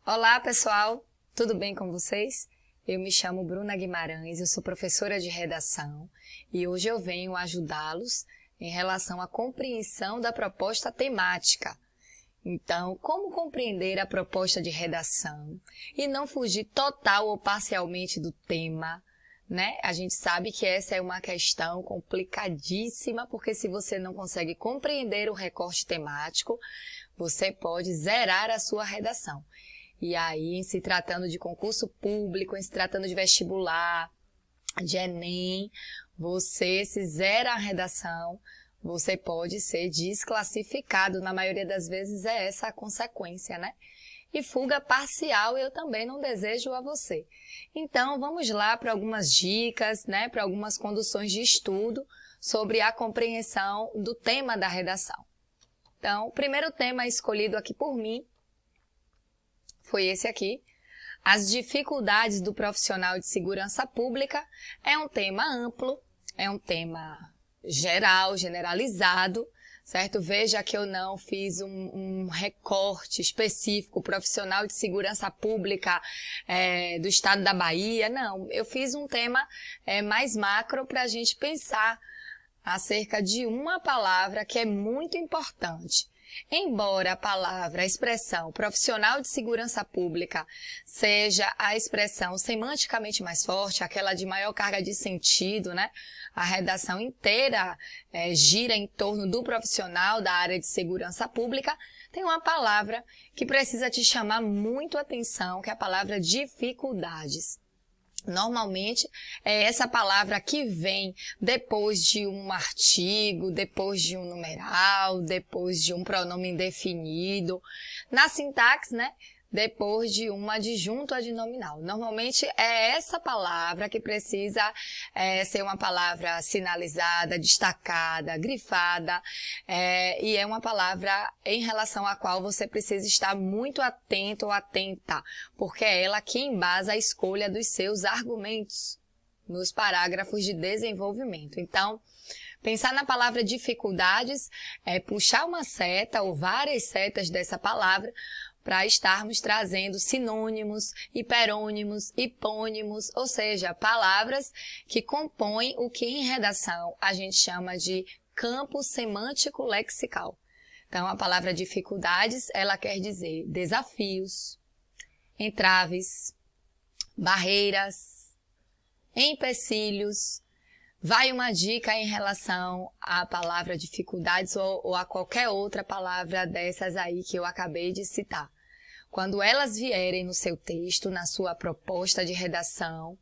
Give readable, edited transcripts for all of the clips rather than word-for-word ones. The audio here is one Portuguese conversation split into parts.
Olá, pessoal! Tudo bem com vocês? Eu me chamo Bruna Guimarães, eu sou professora de redação e hoje eu venho ajudá-los em relação à compreensão da proposta temática. Então, como compreender a proposta de redação e não fugir total ou parcialmente do tema, né? A gente sabe que essa é uma questão complicadíssima, porque se você não consegue compreender o recorte temático, você pode zerar a sua redação. E aí, em se tratando de concurso público, em se tratando de vestibular, de Enem, você se zera a redação, você pode ser desclassificado. Na maioria das vezes é essa a consequência, né? E fuga parcial eu também não desejo a você. Então, vamos lá para algumas dicas, né? Para algumas conduções de estudo sobre a compreensão do tema da redação. Então, o primeiro tema escolhido aqui por mim foi esse aqui. As dificuldades do profissional de segurança pública é um tema amplo, é um tema geral, generalizado, certo? Veja que eu não fiz um recorte específico, profissional de segurança pública do estado da Bahia, não. Eu fiz um tema mais macro para a gente pensar acerca de uma palavra que é muito importante. Embora a expressão profissional de segurança pública seja a expressão semanticamente mais forte, aquela de maior carga de sentido, né? A redação inteira gira em torno do profissional da área de segurança pública, tem uma palavra que precisa te chamar muito a atenção, que é a palavra dificuldades. Normalmente, é essa palavra que vem depois de um artigo, depois de um numeral, depois de um pronome indefinido. Na sintaxe, né? Depois de um adjunto adnominal. Normalmente é essa palavra que precisa ser uma palavra sinalizada, destacada, grifada, e é uma palavra em relação à qual você precisa estar muito atento ou atenta, porque é ela que embasa a escolha dos seus argumentos nos parágrafos de desenvolvimento. Então, pensar na palavra dificuldades é puxar uma seta ou várias setas dessa palavra para estarmos trazendo sinônimos, hiperônimos, hipônimos, ou seja, palavras que compõem o que em redação a gente chama de campo semântico lexical. Então, a palavra dificuldades, ela quer dizer desafios, entraves, barreiras, empecilhos. Vai uma dica em relação à palavra dificuldades ou a qualquer outra palavra dessas aí que eu acabei de citar. Quando elas vierem no seu texto, na sua proposta de redação,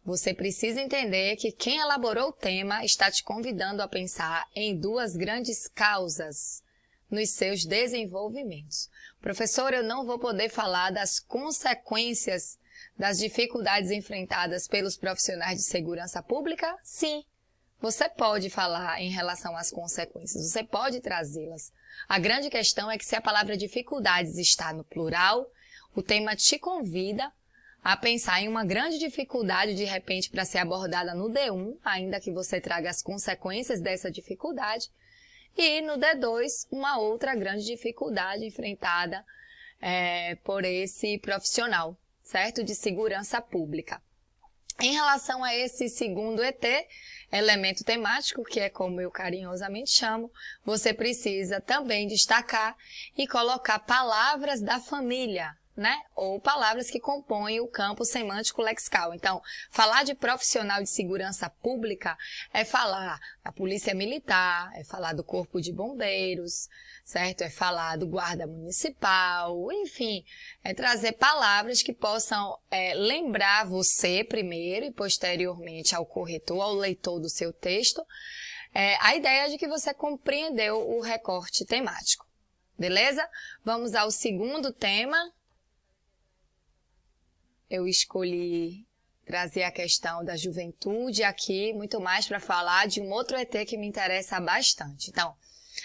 você precisa entender que quem elaborou o tema está te convidando a pensar em duas grandes causas nos seus desenvolvimentos. Professor, eu não vou poder falar das consequências das dificuldades enfrentadas pelos profissionais de segurança pública? Sim, você pode falar em relação às consequências, você pode trazê-las. A grande questão é que se a palavra dificuldades está no plural, o tema te convida a pensar em uma grande dificuldade, de repente, para ser abordada no D1, ainda que você traga as consequências dessa dificuldade, e no D2, uma outra grande dificuldade enfrentada por esse profissional, certo? De segurança pública. Em relação a esse segundo ET, elemento temático, que é como eu carinhosamente chamo, você precisa também destacar e colocar palavras da família, né? Ou palavras que compõem o campo semântico lexical. Então, falar de profissional de segurança pública é falar da polícia militar, é falar do corpo de bombeiros, certo? É falar do guarda municipal, enfim, é trazer palavras que possam lembrar você primeiro e posteriormente ao corretor, ao leitor do seu texto, a ideia de que você compreendeu o recorte temático. Beleza? Vamos ao segundo tema. Eu escolhi trazer a questão da juventude aqui, muito mais para falar de um outro ET que me interessa bastante. Então,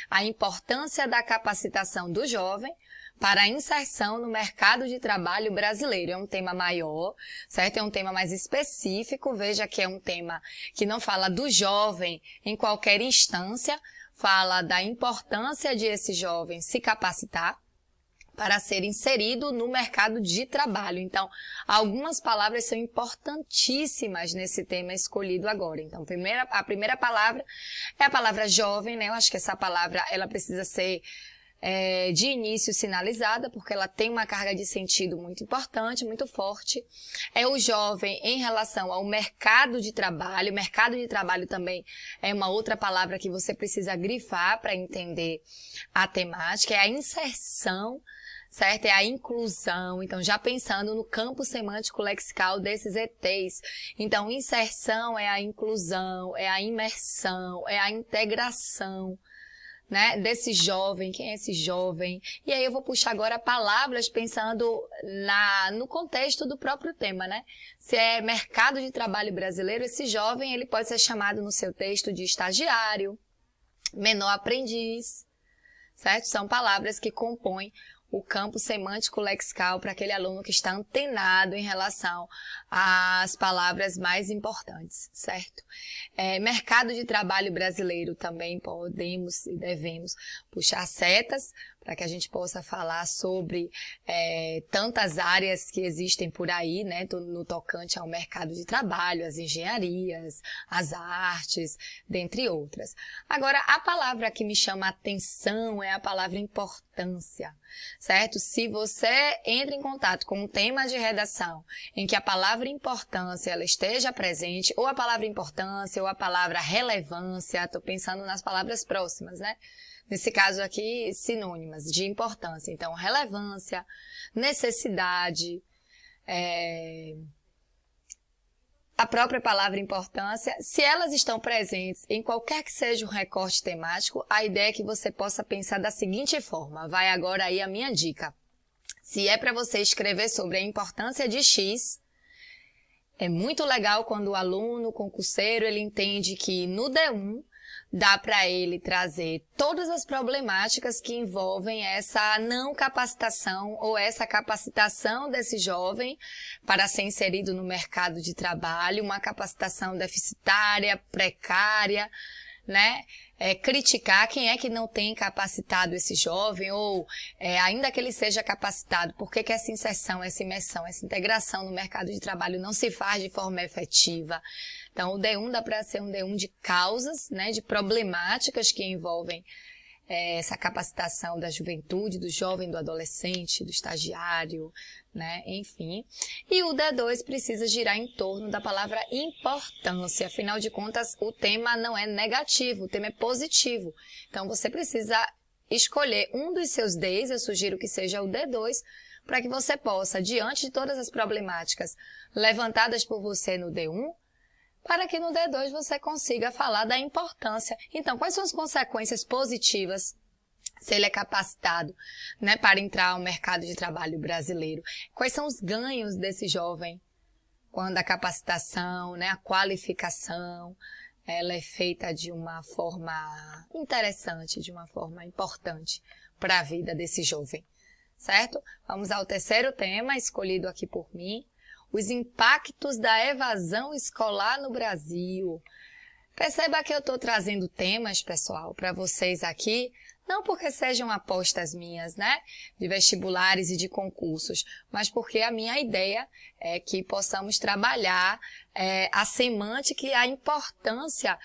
a importância da capacitação do jovem para a inserção no mercado de trabalho brasileiro. É um tema maior, certo? É um tema mais específico. Veja que é um tema que não fala do jovem em qualquer instância, fala da importância de esse jovem se capacitar para ser inserido no mercado de trabalho. Então, algumas palavras são importantíssimas nesse tema escolhido agora. Então, a primeira palavra é a palavra jovem, né? Eu acho que essa palavra, ela precisa ser de início sinalizada, porque ela tem uma carga de sentido muito importante, muito forte. É o jovem em relação ao mercado de trabalho. Mercado de trabalho também é uma outra palavra que você precisa grifar para entender a temática. É a inserção, certo? É a inclusão. Então, já pensando no campo semântico lexical desses ETs. Então, inserção é a inclusão, é a imersão, é a integração, né, desse jovem. Quem é esse jovem? E aí eu vou puxar agora palavras pensando no contexto do próprio tema, né? Se é mercado de trabalho brasileiro, esse jovem, ele pode ser chamado no seu texto de estagiário, menor aprendiz, certo? São palavras que compõem o campo semântico lexical para aquele aluno que está antenado em relação às palavras mais importantes, certo? Mercado de trabalho brasileiro também podemos e devemos puxar setas para que a gente possa falar sobre tantas áreas que existem por aí, né, no tocante ao mercado de trabalho, as engenharias, as artes, dentre outras. Agora, a palavra que me chama a atenção é a palavra importância, certo? Se você entra em contato com um tema de redação em que a palavra importância ela esteja presente, ou a palavra importância, ou a palavra relevância, estou pensando nas palavras próximas, né? Nesse caso aqui, sinônimas de importância. Então, relevância, necessidade, a própria palavra importância, se elas estão presentes em qualquer que seja o recorte temático, a ideia é que você possa pensar da seguinte forma. Vai agora aí a minha dica. Se é para você escrever sobre a importância de X, é muito legal quando o aluno, o concurseiro, ele entende que no D1, dá para ele trazer todas as problemáticas que envolvem essa não capacitação ou essa capacitação desse jovem para ser inserido no mercado de trabalho, uma capacitação deficitária, precária, né? Criticar quem é que não tem capacitado esse jovem ou ainda que ele seja capacitado, por que essa inserção, essa imersão, essa integração no mercado de trabalho não se faz de forma efetiva. Então, o D1 dá para ser um D1 de causas, né, de problemáticas que envolvem essa capacitação da juventude, do jovem, do adolescente, do estagiário, né, enfim. E o D2 precisa girar em torno da palavra importância. Afinal de contas, o tema não é negativo, o tema é positivo. Então, você precisa escolher um dos seus Ds, eu sugiro que seja o D2, para que você possa, diante de todas as problemáticas levantadas por você no D1, para que no D2 você consiga falar da importância. Então, quais são as consequências positivas se ele é capacitado, né, para entrar ao mercado de trabalho brasileiro? Quais são os ganhos desse jovem quando a capacitação, né, a qualificação, ela é feita de uma forma interessante, de uma forma importante para a vida desse jovem, certo? Vamos ao terceiro tema escolhido aqui por mim. Os impactos da evasão escolar no Brasil. Perceba que eu estou trazendo temas, pessoal, para vocês aqui, não porque sejam apostas minhas, né, de vestibulares e de concursos, mas porque a minha ideia é que possamos trabalhar a semântica e a importância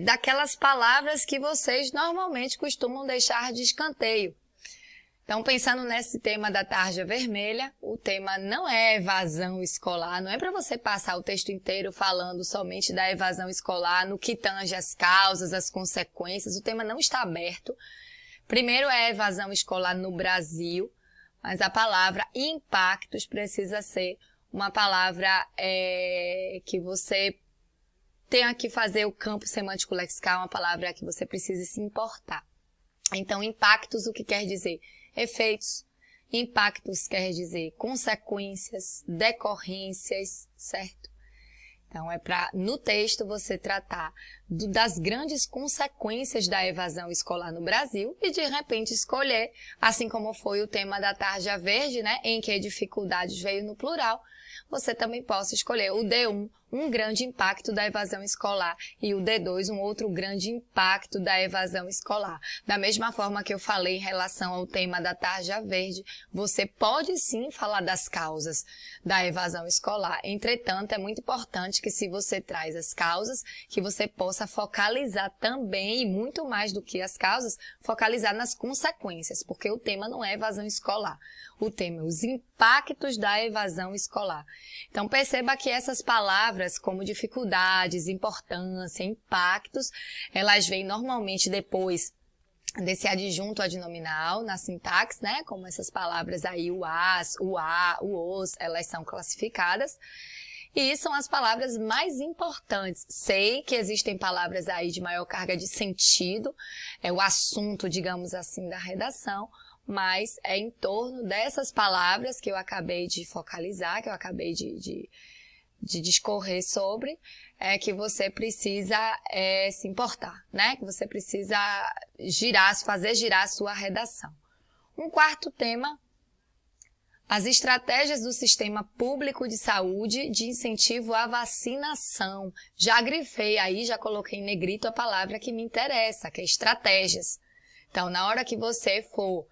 daquelas palavras que vocês normalmente costumam deixar de escanteio. Então, pensando nesse tema da tarja vermelha, o tema não é evasão escolar, não é para você passar o texto inteiro falando somente da evasão escolar, no que tange as causas, as consequências, o tema não está aberto. Primeiro é evasão escolar no Brasil, mas a palavra impactos precisa ser uma palavra que você tenha que fazer o campo semântico lexical, uma palavra que você precise se importar. Então, impactos, o que quer dizer? Efeitos. Impactos quer dizer consequências, decorrências, certo? Então, é para, no texto, você tratar das grandes consequências da evasão escolar no Brasil e, de repente, escolher, assim como foi o tema da tarja verde, né, em que dificuldades veio no plural, você também possa escolher o D1, um grande impacto da evasão escolar e o D2 um outro grande impacto da evasão escolar. Da mesma forma que eu falei em relação ao tema da tarja verde, você pode sim falar das causas da evasão escolar. Entretanto, é muito importante que se você traz as causas, que você possa focalizar também, e muito mais do que as causas, focalizar nas consequências, porque o tema não é evasão escolar. O tema é os impactos da evasão escolar. Então, perceba que essas palavras, como dificuldades, importância, impactos, elas vêm normalmente depois desse adjunto adnominal na sintaxe, né? Como essas palavras aí, o as, o a, o os, elas são classificadas. E são as palavras mais importantes. Sei que existem palavras aí de maior carga de sentido, é o assunto, digamos assim, da redação, mas é em torno dessas palavras que eu acabei de focalizar, que eu acabei de discorrer sobre, que você precisa se importar, né? Que você precisa fazer girar a sua redação. Um quarto tema: as estratégias do Sistema Público de Saúde de incentivo à vacinação. Já grifei aí, já coloquei em negrito a palavra que me interessa, que é estratégias. Então, na hora que você for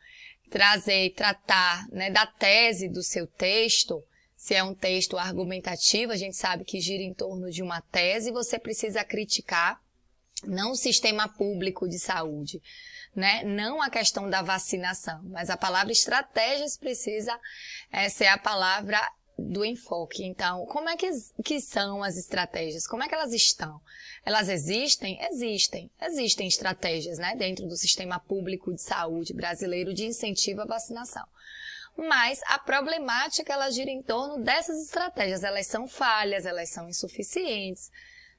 trazer e tratar, né, da tese do seu texto, se é um texto argumentativo, a gente sabe que gira em torno de uma tese, você precisa criticar não o sistema público de saúde, né? Não a questão da vacinação, mas a palavra estratégias precisa ser a palavra do enfoque. Então, como é que são as estratégias? Como é que elas estão? Elas existem? Existem estratégias, né, dentro do sistema público de saúde brasileiro de incentivo à vacinação. Mas a problemática, ela gira em torno dessas estratégias. Elas são falhas, elas são insuficientes,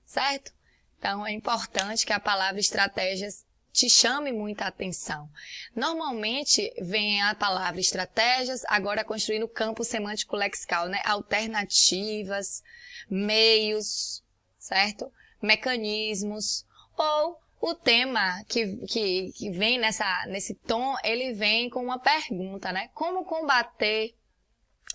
certo? Então, é importante que a palavra estratégias te chame muita atenção. Normalmente, vem a palavra estratégias, agora construindo o campo semântico lexical, né? Alternativas, meios, certo? Mecanismos, ou o tema que vem nesse tom, ele vem com uma pergunta, né? Como combater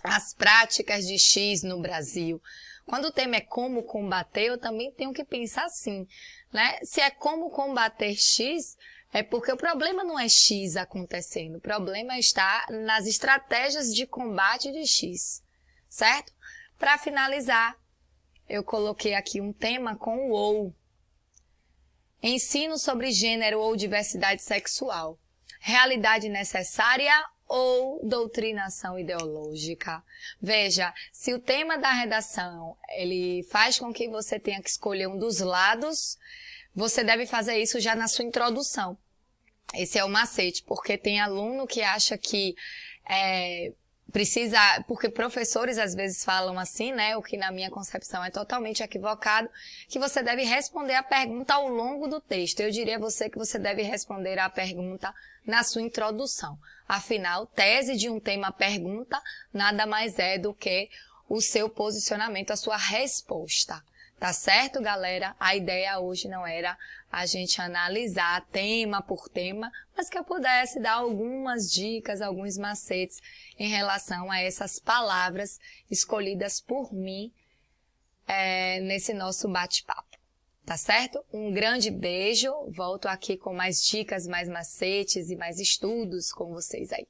as práticas de X no Brasil? Quando o tema é como combater, eu também tenho que pensar assim, né? Se é como combater X, é porque o problema não é X acontecendo, o problema está nas estratégias de combate de X, certo? Para finalizar, eu coloquei aqui um tema com o ou. Ensino sobre gênero ou diversidade sexual. Realidade necessária ou doutrinação ideológica. Veja, se o tema da redação ele faz com que você tenha que escolher um dos lados, você deve fazer isso já na sua introdução. Esse é o macete, porque tem aluno que acha que precisa, porque professores às vezes falam assim, né, o que na minha concepção é totalmente equivocado, que você deve responder a pergunta ao longo do texto. Eu diria a você que você deve responder a pergunta na sua introdução. Afinal, tese de um tema pergunta nada mais é do que o seu posicionamento, a sua resposta. Tá certo, galera? A ideia hoje não era a gente analisar tema por tema, mas que eu pudesse dar algumas dicas, alguns macetes em relação a essas palavras escolhidas por mim nesse nosso bate-papo. Tá certo? Um grande beijo. Volto aqui com mais dicas, mais macetes e mais estudos com vocês aí.